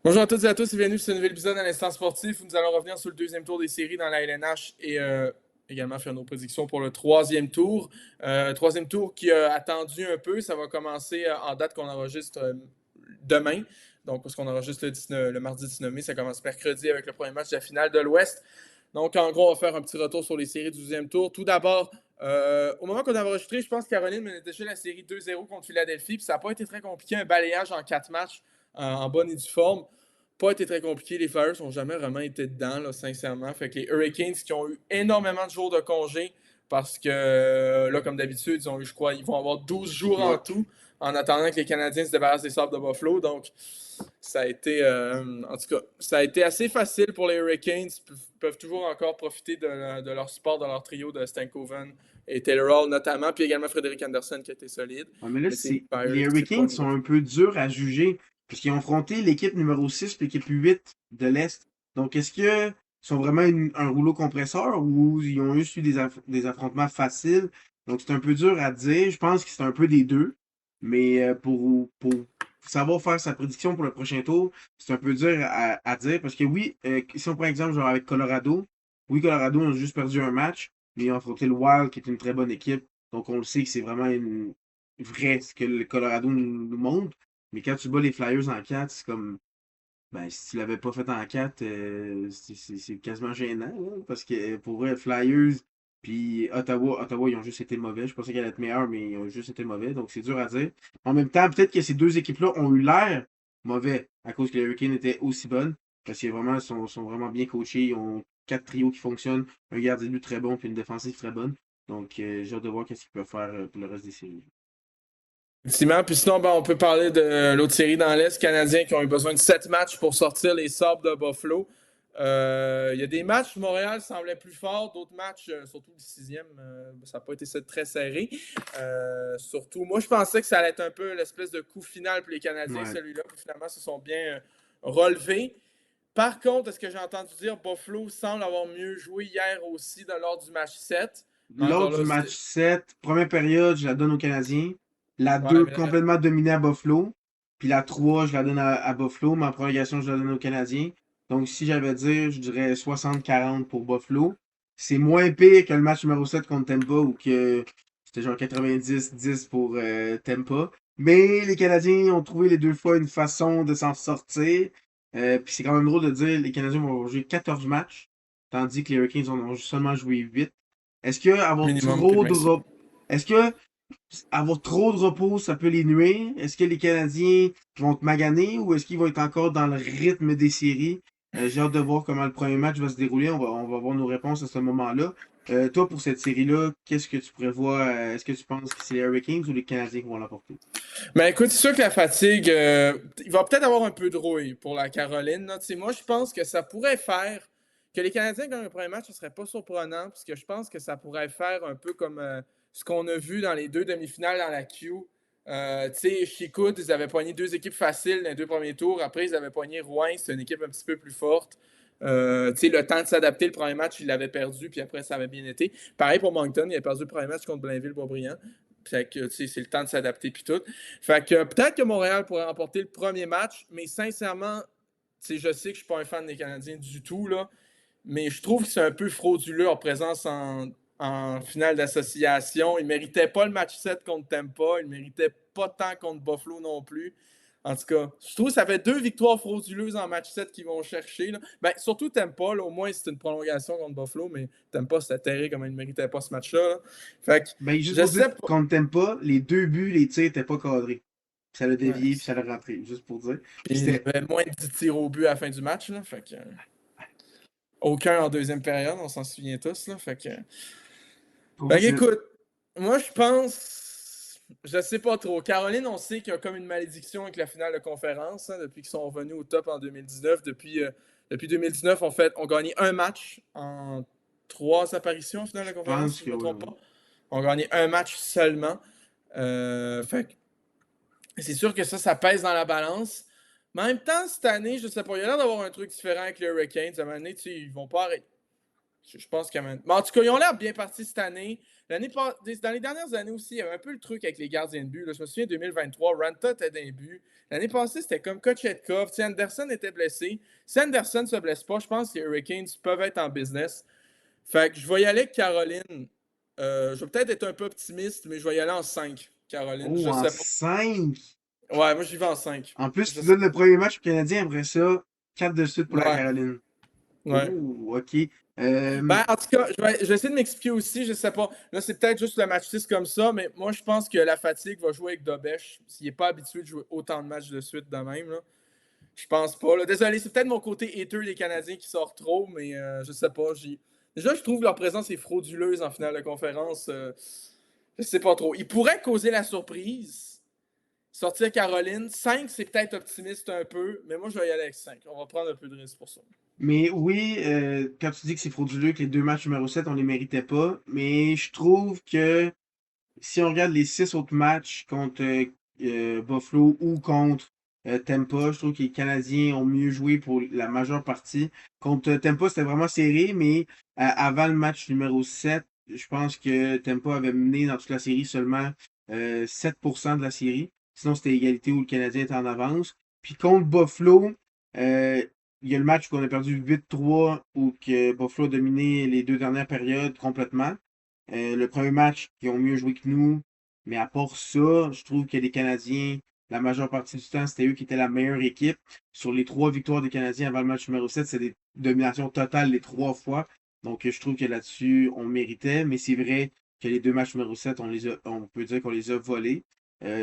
Bonjour à toutes et à tous et bienvenue sur ce nouvel épisode de l'Instant Sportif où nous allons revenir sur le deuxième tour des séries dans la LNH et également faire nos prédictions pour le troisième tour. Troisième tour qui a attendu un peu. Ça va commencer en date qu'on enregistre demain. Donc, parce qu'on enregistre le mardi 19 mai, ça commence mercredi avec le premier match de la finale de l'Ouest. Donc, en gros, on va faire un petit retour sur les séries du deuxième tour. Tout d'abord, au moment qu'on a enregistré, je pense que Caroline menait déjà la série 2-0 contre Philadelphie. Puis ça n'a pas été très compliqué. Un balayage en 4 matchs en bonne et due forme. Pas été très compliqué. Les Flyers n'ont jamais vraiment été dedans, là, sincèrement. Fait que les Hurricanes qui ont eu énormément de jours de congé parce que, là, comme d'habitude, ils ont eu, je crois, ils vont avoir 12 jours en tout en attendant que les Canadiens se débarrassent des Sables de Buffalo. Donc, ça a été, en tout cas, ça a été assez facile pour les Hurricanes. Ils peuvent toujours encore profiter de leur support, de leur trio de Stankoven et Taylor Hall notamment, puis également Frédéric Anderson qui a été solide. Ouais, mais là, Mais c'est les Flyers, c'est pas Hurricanes au sont niveau. un peu durs à juger parce qu'ils ont affronté l'équipe numéro 6 et l'équipe 8 de l'Est. Donc, est-ce qu'ils sont vraiment un rouleau compresseur ou ils ont juste eu des affrontements faciles? Donc, c'est un peu dur à dire. Je pense que c'est un peu des deux. Mais pour savoir faire sa prédiction pour le prochain tour, c'est un peu dur à dire parce que oui, si on prend exemple genre avec Colorado, oui, Colorado ont juste perdu un match, mais ils ont affronté le Wild qui est une très bonne équipe. Donc, on le sait que c'est vraiment vrai ce que le Colorado nous montre. Mais quand tu bats les Flyers en 4, c'est comme. Ben, si tu l'avais pas fait en 4, c'est quasiment gênant. Là, parce que pour vrai, Flyers puis Ottawa, ils ont juste été mauvais. Je pensais qu'elle allait être meilleure, mais ils ont juste été mauvais. Donc c'est dur à dire. En même temps, peut-être que ces deux équipes-là ont eu l'air mauvais à cause que les Hurricanes étaient aussi bonnes. Parce qu'ils vraiment, sont vraiment bien coachés. Ils ont quatre trios qui fonctionnent, un gardien de but très bon, puis une défensive très bonne. Donc j'ai hâte de voir qu'est-ce qu'ils peuvent faire pour le reste des séries. Effectivement. Puis sinon, ben, on peut parler de l'autre série dans l'Est, Canadiens qui ont eu besoin de 7 matchs pour sortir les Sabres de Buffalo. Il y a des matchs, Montréal semblait plus fort, d'autres matchs, surtout le sixième, ça n'a pas été très serré. Surtout, moi je pensais que ça allait être un peu l'espèce de coup final pour les Canadiens, Ouais. celui-là, puis finalement, se sont bien relevés. Par contre, est-ce que j'ai entendu dire Buffalo semble avoir mieux joué hier aussi lors du match 7. Mais Lors encore du là, match c'était. 7, première période, je la donne aux Canadiens. La Ouais, 2 mais complètement dominée à Buffalo. Puis la 3, je la donne à Buffalo. Mais en prolongation, je la donne aux Canadiens. Donc, si j'avais à dire, je dirais 60-40 pour Buffalo. C'est moins pire que le match numéro 7 contre Tampa où que c'était genre 90-10 pour Tampa. Mais les Canadiens ont trouvé les deux fois une façon de s'en sortir. Puis c'est quand même drôle de dire les Canadiens vont jouer 14 matchs, tandis que les Hurricanes en ont seulement joué 8. Est-ce que avoir minimum, trop de merci. repos, est-ce que avoir trop de repos, ça peut les nuire? Est-ce que les Canadiens vont te maganer ou est-ce qu'ils vont être encore dans le rythme des séries? J'ai hâte de voir comment le premier match va se dérouler. On va avoir nos réponses à ce moment-là. Toi, pour cette série-là, qu'est-ce que tu prévois? Est-ce que tu penses que c'est les Hurricanes ou les Canadiens qui vont l'emporter? Mais écoute, c'est sûr que la fatigue, il va peut-être avoir un peu de rouille pour la Caroline. Là. Tu sais, moi, je pense que ça pourrait faire que les Canadiens gagnent un premier match, ce serait pas surprenant, parce que je pense que ça pourrait faire un peu comme ce qu'on a vu dans les deux demi-finales dans la Q. Tu sais, Chicout, ils avaient poigné deux équipes faciles dans les deux premiers tours. Après, ils avaient poigné Rouen, c'est une équipe un petit peu plus forte. Tu sais, le temps de s'adapter, le premier match, il l'avait perdu, puis après, ça avait bien été. Pareil pour Moncton, il a perdu le premier match contre Blainville-Boisbriand. Fait que, tu sais, c'est le temps de s'adapter, puis tout. Fait que peut-être que Montréal pourrait remporter le premier match, mais sincèrement, tu sais, je sais que je suis pas un fan des Canadiens du tout, là, mais je trouve que c'est un peu frauduleux leur présence en finale d'association. Ils ne méritaient pas le match 7 contre Tampa. Ils ne méritaient pas tant contre Buffalo non plus. En tout cas, je trouve que ça fait deux victoires frauduleuses en match 7 qu'ils vont chercher. Là. Ben, surtout Tampa, là, au moins c'est une prolongation contre Buffalo, mais Tampa, c'était terrible comme ils ne méritaient pas ce match-là. Là. Fait que, Ben, juste je pour dire, sais pas. qu'on t'aime pas, les deux buts, les tirs n'étaient pas cadrés. Puis ça l'a Ouais. dévié, puis ça l'a rentré, juste pour dire. Puis Puis il y c'était. avait moins de 10 tirs au but à la fin du match. Là, fait que, aucun en deuxième période, on s'en souvient tous. Là, Pour fait vrai, que, écoute, moi je pense. Je sais pas trop. Caroline, on sait qu'il y a comme une malédiction avec la finale de conférence hein, depuis qu'ils sont revenus au top en 2019. Depuis 2019, on gagné un match en trois apparitions en finale de je conférence, pense si je que ne me oui, trompe oui. pas. On a gagné un match seulement. Fait que c'est sûr que ça pèse dans la balance. Mais en même temps, cette année, je sais pas, il y a l'air d'avoir un truc différent avec les Hurricanes. À un moment donné, tu sais, ils vont pas arrêter. Je pense que mais en tout cas, ils ont l'air bien partis cette année. Dans les dernières années aussi, il y avait un peu le truc avec les gardiens de but. Là. Je me souviens, 2023, Ranta était d'un but. L'année passée, c'était comme Kochetkov. Si Anderson était blessé. Si Anderson ne se blesse pas, je pense que les Hurricanes peuvent être en business. Fait que je vais y aller avec Caroline. Je vais peut-être être un peu optimiste, mais je vais y aller en 5. Caroline, Oh, je en sais pas. 5. Ouais, moi j'y vais en 5. En plus, Je tu sais donnes le premier match au Canadien, après ça, 4 de suite pour la pas. Caroline. Ouais, ouais. Oh, ok. Euh, Ben, en tout cas, je vais essayer de m'expliquer aussi, je sais pas. Là, c'est peut-être juste le match 6 comme ça, mais moi, je pense que la fatigue va jouer avec Dobesch, s'il n'est pas habitué de jouer autant de matchs de suite de même. Là. Je pense pas. Là. Désolé, c'est peut-être mon côté hater des Canadiens qui sort trop, mais je sais pas. Déjà, je trouve que leur présence est frauduleuse en finale de conférence. Je sais pas trop. Ils pourraient causer la surprise, sortir Caroline. 5, c'est peut-être optimiste un peu, mais moi, je vais y aller avec 5. On va prendre un peu de risque pour ça. mais oui, quand tu dis que c'est frauduleux, que les deux matchs numéro 7 on les méritait pas, mais je trouve que si on regarde les 6 autres matchs contre Buffalo ou contre Tampa, je trouve que les Canadiens ont mieux joué pour la majeure partie. Contre Tampa, c'était vraiment serré, mais avant le match numéro 7 je pense que Tampa avait mené dans toute la série seulement 7% de la série. Sinon, c'était égalité où le Canadien était en avance. Puis contre Buffalo, euh, il y a le match où on a perdu 8-3, où que Buffalo a dominé les 2 dernières périodes complètement. Le premier match, ils ont mieux joué que nous. Mais à part ça, je trouve que les Canadiens, la majeure partie du temps, c'était eux qui étaient la meilleure équipe. Sur les 3 victoires des Canadiens avant le match numéro 7, c'est des dominations totales les 3 fois. Donc, je trouve que là-dessus, on méritait. Mais c'est vrai que les 2 matchs numéro 7, on peut dire qu'on les a volés.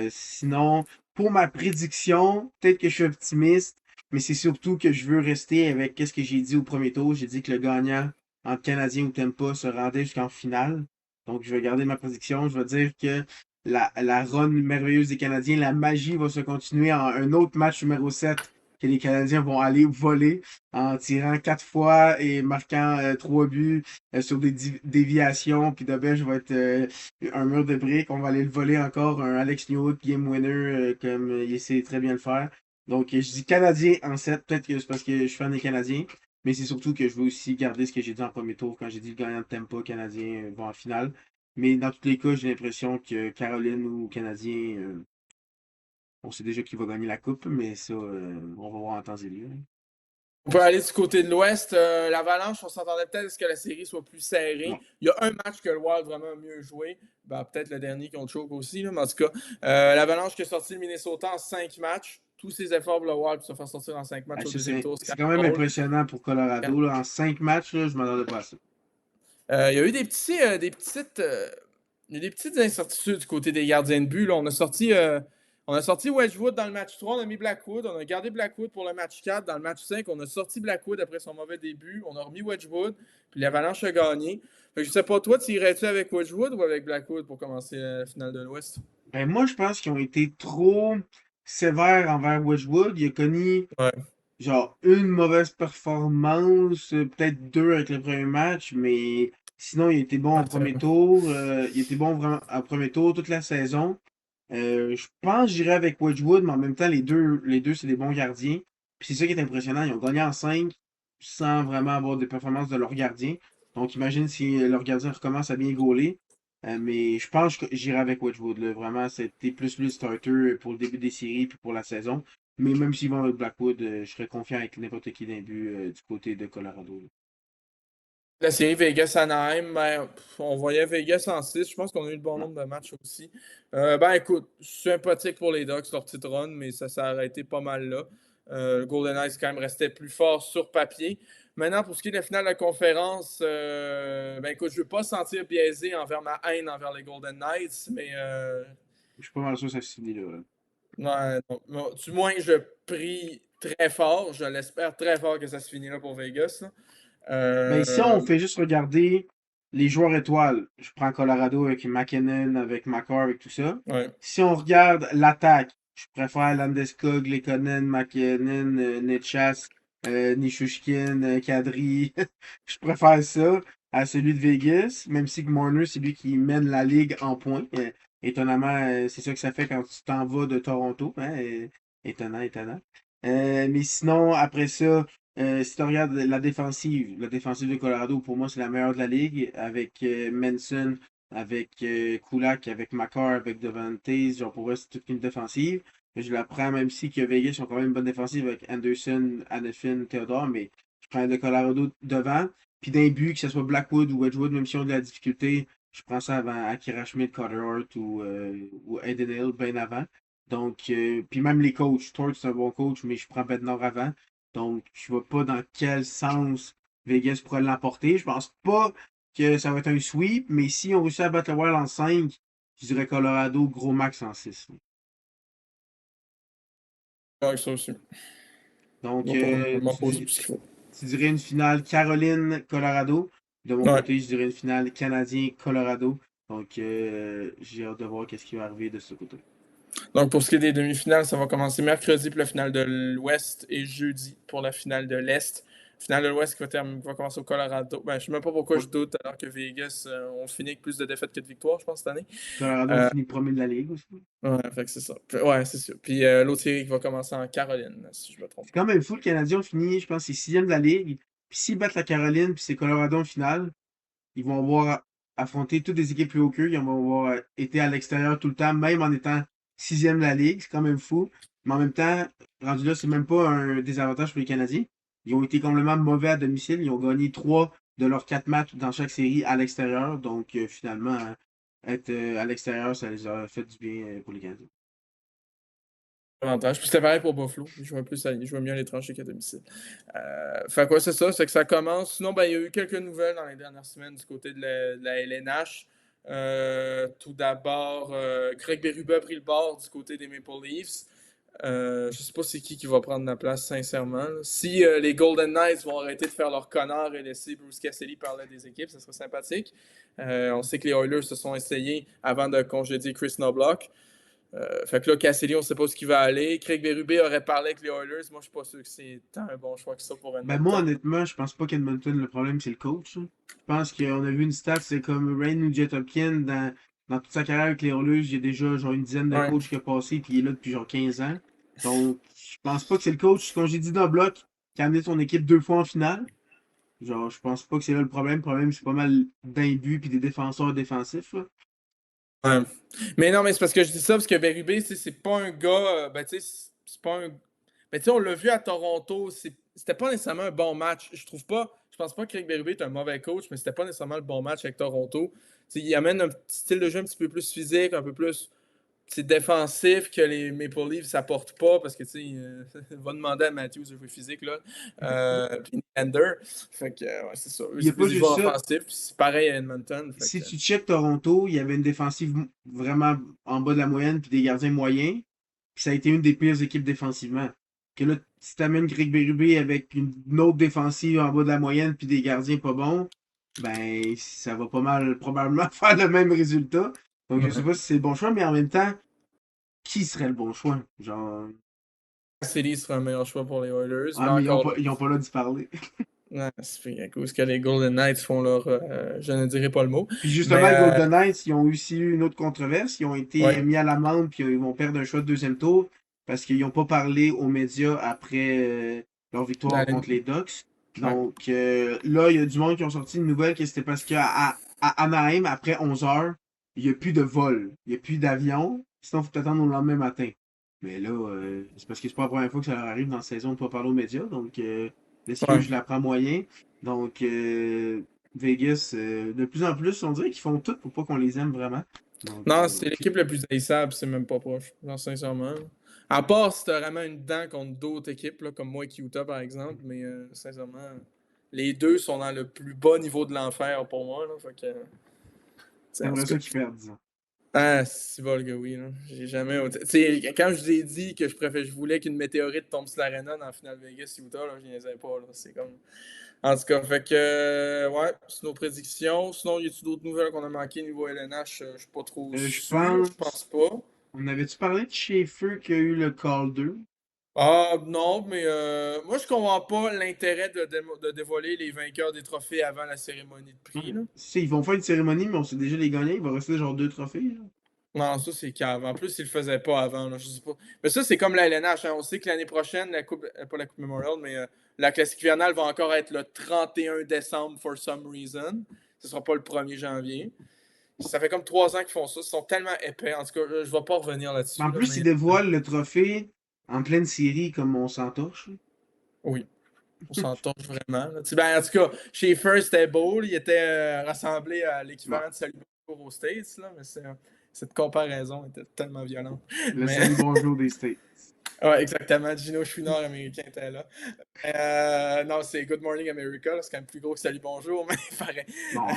Sinon, pour ma prédiction, peut-être que je suis optimiste, mais c'est surtout que je veux rester avec qu'est-ce que j'ai dit au premier tour. J'ai dit que le gagnant entre Canadien ou Tampa se rendait jusqu'en finale. Donc, je vais garder ma prédiction. Je vais dire que la run merveilleuse des Canadiens, la magie va se continuer en un autre match numéro 7 que les Canadiens vont aller voler en tirant 4 fois et marquant 3 buts sur des déviations. Puis Dobej va être un mur de briques. On va aller le voler encore. Un Alex Newhook game winner comme il essaie très bien de le faire. Donc, je dis Canadien en 7. Peut-être que c'est parce que je suis fan des Canadiens. Mais c'est surtout que je veux aussi garder ce que j'ai dit en premier tour quand j'ai dit le gagnant de Tampa canadien va en finale. Mais dans tous les cas, j'ai l'impression que Caroline ou Canadien, on sait déjà qui va gagner la coupe, mais ça, on va voir en temps et lieu. On peut aller du côté de l'Ouest. L'Avalanche, on s'entendait peut-être à ce que la série soit plus serrée. Ouais. Il y a un match que le Wild vraiment mieux joué. Ben, peut-être le dernier contre Choke aussi, là, mais en tout cas, l'Avalanche qui a sorti le Minnesota en 5 matchs. Tous ses efforts pour le Wild pour se faire sortir en 5 matchs au Ça, deuxième tour, c'est c'est quand quand même même drôle. impressionnant pour Colorado. Là. En 5 matchs, là, je m'attendais pas à ça. Il y a eu des petites incertitudes du côté des gardiens de but. Là. On a sorti Wedgwood dans le match 3, on a mis Blackwood, on a gardé Blackwood pour le match 4. Dans le match 5, on a sorti Blackwood après son mauvais début, on a remis Wedgwood, puis l'Avalanche a gagné. Fait que je sais pas, toi, tu irais-tu avec Wedgwood ou avec Blackwood pour commencer la finale de l'Ouest? Ben, moi, je pense qu'ils ont été trop sévères envers Wedgwood. Il a connu Ouais, genre une mauvaise performance, peut-être deux avec le premier match, mais sinon, il était bon au premier absolument. tour. Il était bon vraiment au premier tour toute la saison. Je pense que j'irais avec Wedgwood, mais en même temps, les deux c'est des bons gardiens. Puis c'est ça qui est impressionnant. Ils ont gagné en 5 sans vraiment avoir des performances de leur gardien. Donc imagine si leur gardien recommence à bien gauler. Mais je pense que j'irai avec Wedgwood. Là. Vraiment, c'était plus lui le starter pour le début des séries puis pour la saison. Mais même s'ils vont avec Blackwood, je serais confiant avec n'importe qui d'un but du côté de Colorado. Là. La série Vegas-Anaheim, ben, on voyait Vegas en 6. Je pense qu'on a eu le bon Ouais. nombre de matchs aussi. Ben écoute, sympathique pour les Ducks, leur petite run, mais ça s'est arrêté pas mal là. Le Golden Knights quand même restait plus fort sur papier. Maintenant, pour ce qui est de la finale de la conférence, ben écoute, je ne veux pas sentir biaisé envers ma haine envers les Golden Knights, mais Je suis pas mal sûr que ça se finit là. Là. ouais, non, du moins, je prie très fort, je l'espère très fort que ça se finit là pour Vegas. Là. Mais si on Euh, fait juste regarder les joueurs étoiles, je prends Colorado avec McKinnon, avec McCarr, avec tout ça. ouais. Si on regarde l'attaque, je préfère Landeskog, Lekonen, McKinnon, Netchas, Nishushkin, Kadri. Je préfère ça à celui de Vegas, même si Marner, c'est lui qui mène la ligue en points. Étonnamment, c'est ça que ça fait quand tu t'en vas de Toronto. Hein, étonnant, étonnant. Mais sinon, après ça, Si tu regardes la défensive de Colorado, pour moi, c'est la meilleure de la ligue, avec Manson, avec Kulak, avec Makar, avec Devante. Genre, pour moi, c'est toute une défensive. Mais je la prends, même si que Vegas ont quand même une bonne défensive avec Anderson, Hanifin, Theodore, mais je prends de Colorado devant. Puis d'un but, que ce soit Blackwood ou Wedgwood, même si on a de la difficulté, je prends ça avant Akira Schmidt, Carter Hart ou Aiden Hill, bien avant. Donc, puis même les coachs. Torch, c'est un bon coach, mais je prends Bednar avant. Donc, je vois pas dans quel sens Vegas pourrait l'emporter. Je pense pas que ça va être un sweep, mais si on réussit à battre le Wild en 5, je dirais Colorado, gros max en 6. Ouais, ça aussi. Donc, Donc, on m'a posé tout ce qu'il faut. tu dirais une finale Caroline-Colorado. De mon Ouais. côté, je dirais une finale Canadien-Colorado. Donc, j'ai hâte de voir qu'est-ce qui va arriver de ce côté. Donc, pour ce qui est des demi-finales, ça va commencer mercredi pour la finale de l'Ouest et jeudi pour la finale de l'Est. Finale de l'Ouest qui va commencer au Colorado. Ben, je ne sais même pas pourquoi Ouais. je doute alors que Vegas ont fini avec plus de défaites que de victoires, je pense, cette année. Colorado Euh, finit premier de la ligue aussi. ouais, fait que c'est ça. Ouais, c'est sûr. Puis l'autre série qui va commencer en Caroline, si je me trompe C'est pas. quand même fou, le Canadien ont fini, je pense, c'est sixième de la ligue. Puis s'ils battent la Caroline, puis c'est Colorado en finale, ils vont avoir affronté toutes des équipes plus haut qu'eux. Ils vont avoir été à l'extérieur tout le temps, même en étant sixième de la ligue. C'est quand même fou. Mais en même temps, rendu là, c'est même pas un désavantage pour les Canadiens. Ils ont été complètement mauvais à domicile. Ils ont gagné trois de leurs quatre matchs dans chaque série à l'extérieur. Donc, finalement, être à l'extérieur, ça les a fait du bien pour les Canadiens. Avantage. Puis c'était pareil pour Buffalo. Ils jouaient mieux à l'étranger qu'à domicile. Fait quoi, c'est ça, c'est que ça commence. Sinon, ben, il y a eu quelques nouvelles dans les dernières semaines du côté de la LNH. Tout d'abord, Craig Berube a pris le bord du côté des Maple Leafs. Je sais pas c'est qui va prendre la place, sincèrement. Si les Golden Knights vont arrêter de faire leur connard et laisser Bruce Cassidy parler des équipes, ça serait sympathique. On sait que les Oilers se sont essayés avant de congédier Chris Knobloch. Fait que là, Cassidy, on ne sait pas où il va aller. Craig Berube aurait parlé avec les Oilers. Moi, je suis pas sûr que c'est tant un bon choix que ça pour Ben moi, Edmonton. honnêtement, je pense pas qu'Edmonton, le problème, c'est le coach, hein. Je pense qu'on a vu une stat, c'est comme Rain Nugent Hopkins dans toute sa carrière avec les Oilers, il y a déjà genre une dizaine de Ouais. coachs qui a passé, puis il est là depuis genre 15 ans. Donc, je pense pas que c'est le coach, comme j'ai dit dans le bloc, qui a amené son équipe deux fois en finale. Genre, je pense pas que c'est là le problème. Le problème, c'est pas mal d'imbus puis des défenseurs défensifs, là. Ouais. Mais non, mais c'est parce que je dis ça parce que Berube, c'est pas un gars. Ben, tu sais, c'est pas un. Ben, tu sais, on l'a vu à Toronto. C'était pas nécessairement un bon match. Je trouve pas. Je pense pas que Craig Berube est un mauvais coach, mais c'était pas nécessairement le bon match avec Toronto. Tu sais, il amène un petit style de jeu un petit peu plus physique, un peu plus c'est défensif que les Maple Leafs s'apportent pas parce que tu sais, va demander à Matthews de jouer physique là. Puis Ender. Fait que ouais, c'est ça. Eux, Il n'y a c'est pas plus des juste joueurs ça. offensifs. C'est pareil à Edmonton. Fait Si que, tu checkes Toronto, il y avait une défensive vraiment en bas de la moyenne puis des gardiens moyens. Puis ça a été une des pires équipes défensivement. Que là, si t'amènes Greg Berube avec une autre défensive en bas de la moyenne puis des gardiens pas bons, ben ça va pas mal probablement faire le même résultat. Donc je sais ouais. pas si c'est le bon choix, mais en même temps, qui serait le bon choix? Genre. Cassidy sera un meilleur choix pour les Oilers, Ah, mais mais encore là. ils ont pas là d'y parler. Ouais, c'est à cause que les Golden Knights font leur. Je ne dirai pas le mot. Puis justement, Mais les Golden Knights, ils ont aussi eu une autre controverse. Ils ont été ouais. mis à l'amende, puis ils vont perdre un choix de deuxième tour parce qu'ils n'ont pas parlé aux médias après leur victoire Dans contre les Ducks. ouais. Donc là, il y a du monde qui ont sorti une nouvelle que c'était parce qu'à Anaheim, après 11 heures, il n'y a plus de vol, il n'y a plus d'avion. Sinon, il faut t'attendre au lendemain matin. Mais là, c'est parce que c'est pas la première fois que ça leur arrive dans la saison de pas parler aux médias. Donc, l'excuse, Ouais. je la prends moyen. Donc, Vegas, de plus en plus, on dirait qu'ils font tout pour pas qu'on les aime vraiment. Donc, Non, c'est l'équipe la plus haïssable, c'est même pas proche. Non, sincèrement. À part si t'as vraiment une dent contre d'autres équipes, là, comme moi et Utah, par exemple, mais sincèrement, les deux sont dans le plus bas niveau de l'enfer pour moi. Là, fait que, en t'aimerais tout ça cas. qu'ils perdent, disons. Ah, c'est bon que oui. Là. J'ai jamais. Tu sais, quand je vous ai dit que je voulais qu'une météorite tombe sur l'arena dans la finale Vegas-Utah, là, je n'y ai pas. Là. C'est comme. En tout cas, fait que. Ouais, c'est nos prédictions. Sinon, y a-t-il d'autres nouvelles qu'on a manquées niveau LNH? Je suis pas trop Je sûr. Je pense pense, pas. on avait-tu parlé de Schaefer qui a eu le call 2? Ah, non, mais moi, je comprends pas l'intérêt de dévoiler les vainqueurs des trophées avant la cérémonie de prix. Ouais. Là. Tu sais, ils vont faire une cérémonie, mais on sait déjà les gagnants. Il va rester genre deux trophées, là. Non, ça, c'est cave. En plus, ils le faisaient pas avant, là, je sais pas. Mais ça, c'est comme la LNH, hein. On sait que l'année prochaine, la coupe, pas la Coupe Memorial, mais la classique hivernale va encore être le 31 décembre for some reason. Ce sera pas le 1er janvier. Ça fait comme 3 ans qu'ils font ça. Ils sont tellement épais. En tout cas, je vais pas revenir Mais là-dessus, en là, plus, ils mais dévoilent le trophée en pleine série comme on s'entorche. oui. On s'entorche vraiment. Là. Ben, en tout cas, chez First, c'était beau. Là. Il était rassemblé à Ouais. l'équivalent de Salut Bonjour aux States, là, mais cette comparaison était tellement violente. Le Mais salut bonjour des States. ouais, exactement. Gino Chouinard américain était là. Non, c'est Good Morning America. C'est quand même plus gros que Salut Bonjour, mais pareil. Bon.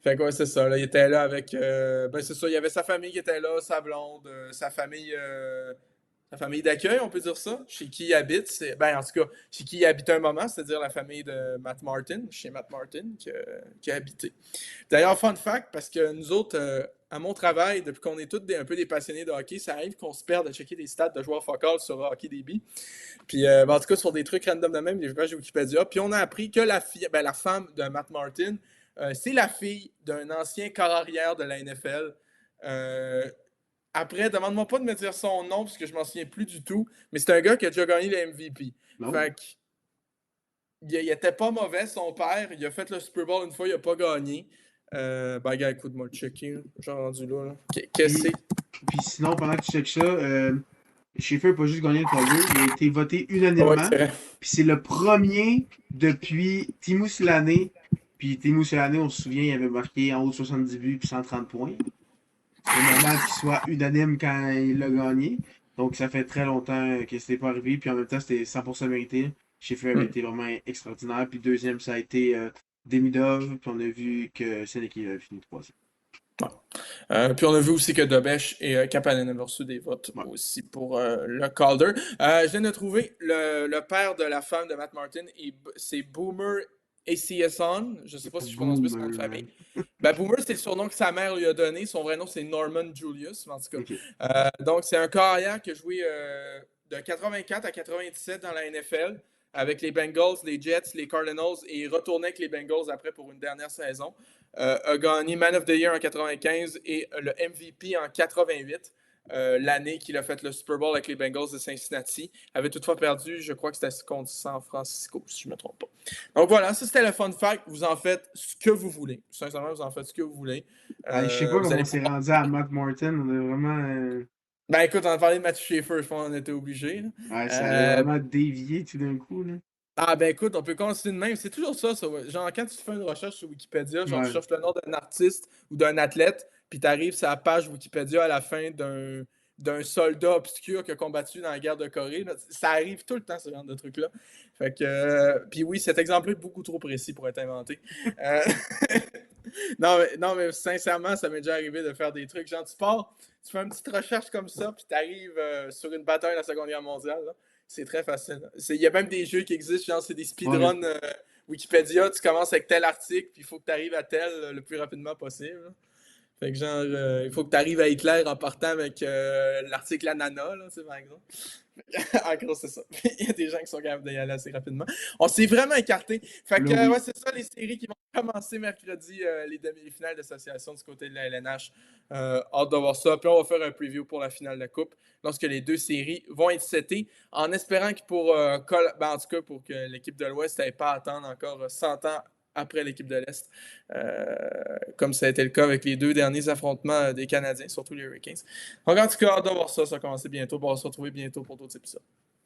Fait que ouais, c'est ça. Là, il était là avec. Ben, c'est ça. Il y avait sa famille qui était là, sa blonde, sa famille d'accueil, on peut dire ça, chez qui il habite. Ben, en tout cas, chez qui il habite un moment, c'est-à-dire la famille de Matt Martin, chez Matt Martin, qui a habité. D'ailleurs, fun fact, parce que nous autres, à mon travail, depuis qu'on est tous un peu des passionnés de hockey, ça arrive qu'on se perde à checker des stats de joueurs focal sur HockeyDB. Puis, ben, en tout cas, sur des trucs random de même, des pages Wikipédia. Puis, on a appris que la femme de Matt Martin, c'est la fille d'un ancien corps arrière de la NFL. Après, demande-moi pas de me dire son nom parce que je m'en souviens plus du tout, mais c'est un gars qui a déjà gagné le MVP. Non. Fait que, il était pas mauvais, son père. Il a fait le Super Bowl une fois, il a pas gagné. Ben, gars, écoute-moi le checker. J'ai rendu là. Qu'est-ce que Puis, puis sinon, pendant que tu checkes ça, Schaefer n'a pas juste gagné le Calder, il a été voté c'est? Ouais, unanimement. c'est vrai. Puis c'est le premier depuis Timo Selané. Puis Timo Selané, on se souvient, il avait marqué en haut de 70 buts puis 130 points. C'était normal qu'il soit unanime quand il l'a gagné. Donc ça fait très longtemps que c'était pas arrivé. Puis en même temps, c'était 100% mérité. Schaefer avait Hmm. été vraiment extraordinaire. Puis deuxième, ça a été Demidov. Puis on a vu que Seneki avait fini troisième. Ouais. Puis on a vu aussi que Dobesh et Kapanen avaient reçu des votes Ouais. aussi pour le Calder. Je viens de trouver le père de la femme de Matt Martin, c'est Boomer Esiason. Je ne sais pas si je prononce bien son nom de Boomer, famille. man. Ben, Boomer, c'est le surnom que sa mère lui a donné. Son vrai nom, c'est Norman Julius, en tout Ok. cas. Donc, c'est un carrière qui a joué de 84 à 97 dans la NFL avec les Bengals, les Jets, les Cardinals et il retournait avec les Bengals après pour une dernière saison. A gagné Man of the Year en 95 et le MVP en 88. L'année qu'il a fait le Super Bowl avec les Bengals de Cincinnati. Avait toutefois perdu, je crois que c'était contre San Francisco, si je ne me trompe pas. Donc voilà, ça c'était le fun fact. Vous en faites ce que vous voulez. Sincèrement, vous en faites ce que vous voulez. Je sais pas Vous comment allez on s'est pouvoir... rendu à Matt Martin. On a vraiment. Ben écoute, on a parlé de Matthew Schaefer, je pense qu'on était obligé. Ouais, ça a Euh, vraiment dévié tout d'un coup, là. Ah ben écoute, on peut continuer de même. C'est toujours ça, ça. Ouais. Genre, quand tu fais une recherche sur Wikipédia, genre tu Ouais. cherches le nom d'un artiste ou d'un athlète, puis tu arrives sur la page Wikipédia à la fin d'un soldat obscur qui a combattu dans la guerre de Corée. Là. Ça arrive tout le temps, ce genre de truc-là. Fait que. Puis oui, cet exemple est beaucoup trop précis pour être inventé. Euh, non, mais sincèrement, ça m'est déjà arrivé de faire des trucs. Genre, tu pars, tu fais une petite recherche comme ça, puis tu arrives sur une bataille de la Seconde Guerre mondiale. Là. C'est très facile. Il y a même des jeux qui existent, genre c'est des Ouais. speedruns Wikipédia. Tu commences avec tel article, puis il faut que tu arrives à tel le plus rapidement possible. Là. Fait que genre, il faut que tu arrives à Hitler en partant avec l'article Anana, là, par exemple. En gros, c'est ça. Il y a des gens qui sont capables d'y aller assez rapidement. On s'est vraiment écarté. Fait Là, que, oui. ouais, c'est ça les séries qui vont commencer mercredi, les demi-finales d'association du côté de la LNH. Hâte de voir ça. Puis on va faire un preview pour la finale de coupe lorsque les deux séries vont être setées, en espérant que en tout cas pour que l'équipe de l'Ouest n'ait pas à attendre encore 100 ans après l'équipe de l'Est, comme ça a été le cas avec les deux derniers affrontements des Canadiens, surtout les Hurricanes. Donc, en tout cas, hâte de voir ça. Ça va commencer bientôt. On va se retrouver bientôt pour d'autres épisodes.